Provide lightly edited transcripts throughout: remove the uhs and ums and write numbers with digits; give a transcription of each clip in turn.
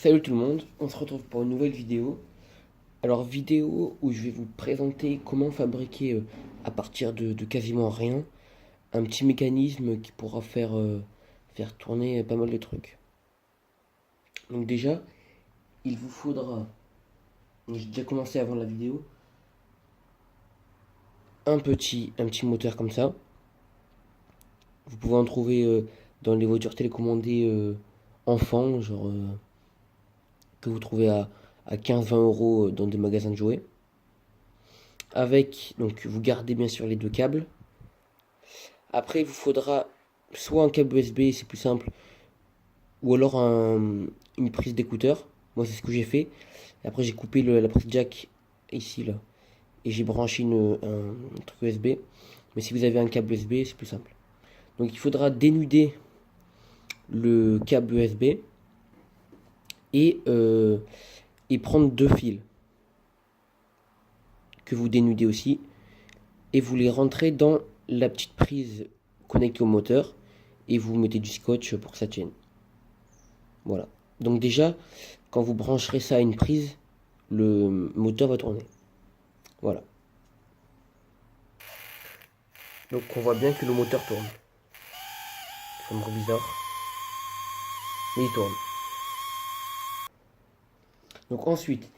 Salut tout le monde, on se retrouve pour une nouvelle vidéo. Alors vidéo où je vais vous présenter comment fabriquer à partir de quasiment rien un petit mécanisme qui pourra faire tourner pas mal de trucs. Donc déjà, il vous faudra, j'ai déjà commencé avant la vidéo, un petit moteur comme ça. Vous pouvez en trouver dans les voitures télécommandées enfants, genre que vous trouvez à 15-20 € dans des magasins de jouets. Donc vous gardez bien sûr les deux câbles. Après, il vous faudra soit un câble USB, c'est plus simple, ou alors une prise d'écouteur. Moi, c'est ce que j'ai fait. Et après, j'ai coupé la prise jack ici, là. Et j'ai branché un truc USB. Mais si vous avez un câble USB, c'est plus simple. Donc, il faudra dénuder le câble USB et, euh, et prendre deux fils que vous dénudez aussi. Et vous les rentrez dans la petite prise connectée au moteur. Et vous mettez du scotch pour que ça tienne. Voilà. Donc déjà, quand vous brancherez ça à une prise, le moteur va tourner. Voilà. Donc on voit bien que le moteur tourne. Ça me bizarre. Mais il tourne. Donc ensuite,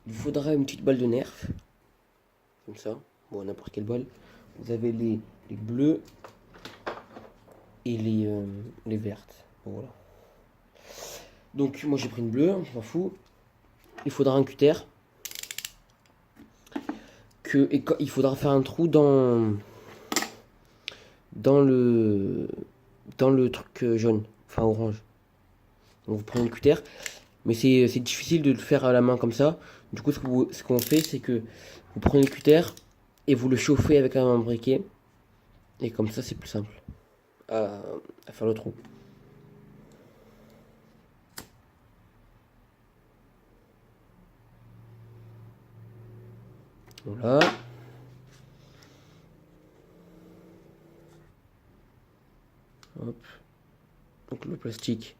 il vous faudra une petite balle de nerf. Comme ça. Bon, n'importe quelle balle. Vous avez les bleus et les vertes. Bon, voilà. Donc moi j'ai pris une bleue, on s'en fout. Il faudra un cutter. Il faudra faire un trou dans le dans le truc jaune, enfin orange. Donc vous prenez le cutter, mais c'est difficile de le faire à la main comme ça. Du coup, ce qu'on fait, c'est que vous prenez le cutter et vous le chauffez avec un briquet. Et comme ça, c'est plus simple à, à faire le trou. Voilà. Hop. Donc le plastique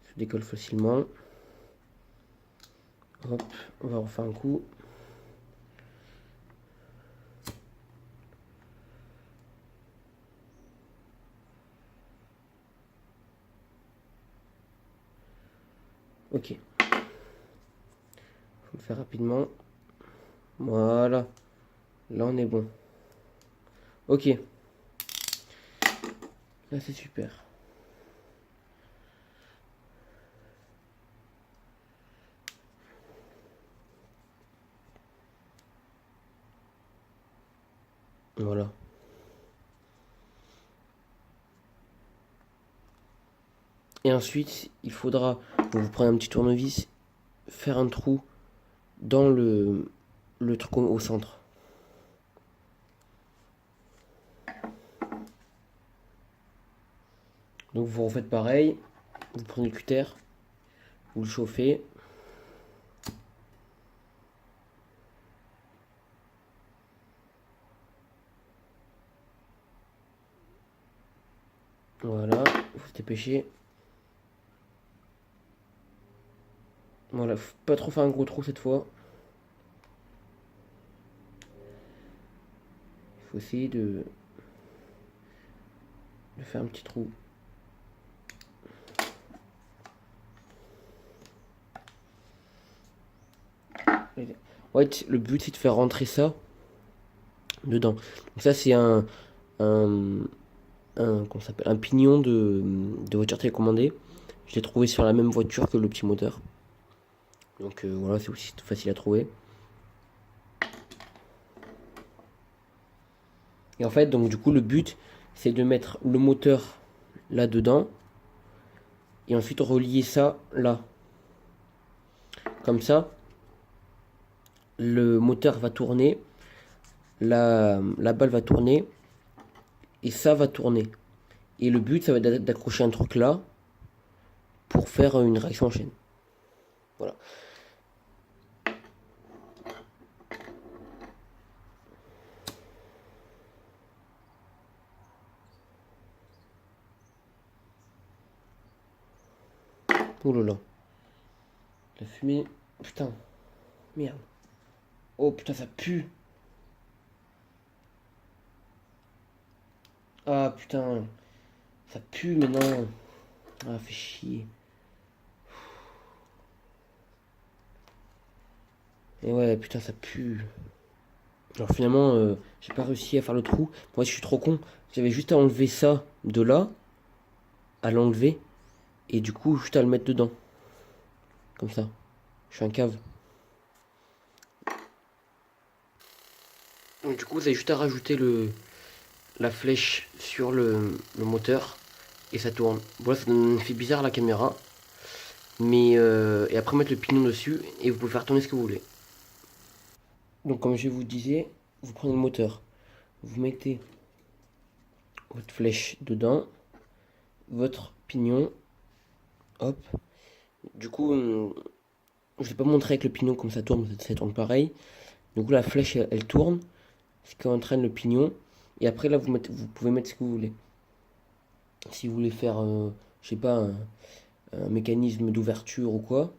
se décolle facilement. Hop, on va refaire un coup. Ok. Faut le faire rapidement. Voilà. Là, on est bon. Ok. Là, c'est super. Voilà. Et ensuite, il faudra, vous prenez un petit tournevis, faire un trou dans le truc au centre. Donc vous refaites pareil, vous prenez le cutter, vous le chauffez. Voilà, il faut se dépêcher. Voilà, faut pas trop faire un gros trou cette fois. Il faut essayer de faire un petit trou. Ouais, le but c'est de faire rentrer ça dedans. Donc ça c'est un, comment ça s'appelle, un pignon de voiture télécommandée. Je l'ai trouvé sur la même voiture que le petit moteur. Donc voilà, c'est aussi facile à trouver. Et en fait, donc du coup, le but, c'est de mettre le moteur là-dedans et ensuite relier ça là. Comme ça, le moteur va tourner, la balle va tourner et ça va tourner. Et le but, ça va être d'accrocher un truc là pour faire une réaction en chaîne. Voilà. Ouh là là. La fumée. Putain. Merde. Oh putain, ça pue. Ah putain. Ça pue, mais non. Ah, fait chier. Et ouais, putain, ça pue. Alors finalement, j'ai pas réussi à faire le trou. Moi, je suis trop con. J'avais juste à enlever ça de là, à l'enlever, et du coup, juste à le mettre dedans. Comme ça. Je suis un cave. Donc, du coup, vous avez juste à rajouter la flèche sur le moteur, et ça tourne. Voilà, ça donne un effet bizarre à la caméra. Mais et après mettre le pignon dessus, et vous pouvez faire tourner ce que vous voulez. Donc comme je vous disais, vous prenez le moteur, vous mettez votre flèche dedans, votre pignon, hop. Du coup, je vais pas montrer avec le pignon comme ça tourne, ça tourne pareil. Du coup, la flèche elle tourne, ce qui entraîne le pignon. Et après là, vous pouvez mettre ce que vous voulez. Si vous voulez faire, je sais pas, un mécanisme d'ouverture ou quoi,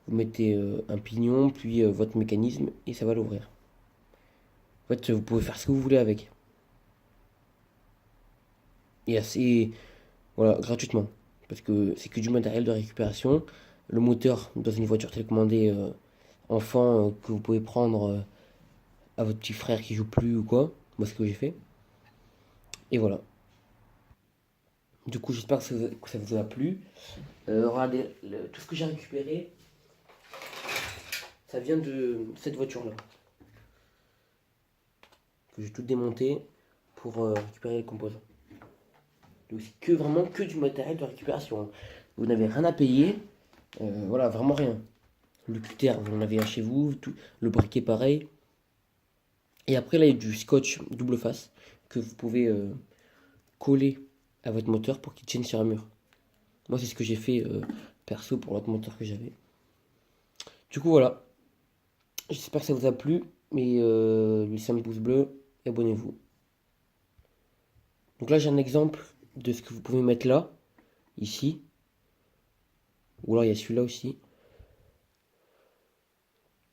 vous mettez un pignon, puis votre mécanisme, et ça va l'ouvrir. En fait, vous pouvez faire ce que vous voulez avec. Et assez, voilà, gratuitement. Parce que c'est que du matériel de récupération. Le moteur dans une voiture télécommandée enfant que vous pouvez prendre à votre petit frère qui joue plus ou quoi. Moi, c'est ce que j'ai fait. Et voilà. Du coup, j'espère que ça vous a plu. Regardez, tout ce que j'ai récupéré, ça vient de cette voiture-là. Que j'ai tout démonté pour récupérer les composants. Donc, c'est que vraiment que du matériel de récupération. Vous n'avez rien à payer. Voilà, vraiment rien. Le cutter, vous en avez un chez vous. Tout, le briquet, pareil. Et après, là, il y a du scotch double face que vous pouvez coller à votre moteur pour qu'il tienne sur un mur. Moi, c'est ce que j'ai fait perso pour l'autre moteur que j'avais. Du coup, voilà. J'espère que ça vous a plu. Mais laissez un pouce bleu et abonnez-vous. Donc là, j'ai un exemple de ce que vous pouvez mettre là, ici. Ou alors, il y a celui-là aussi.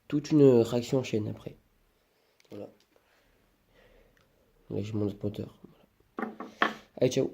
Toute une réaction en chaîne après. Voilà. Là, j'ai mon autre moteur. Allez, ciao.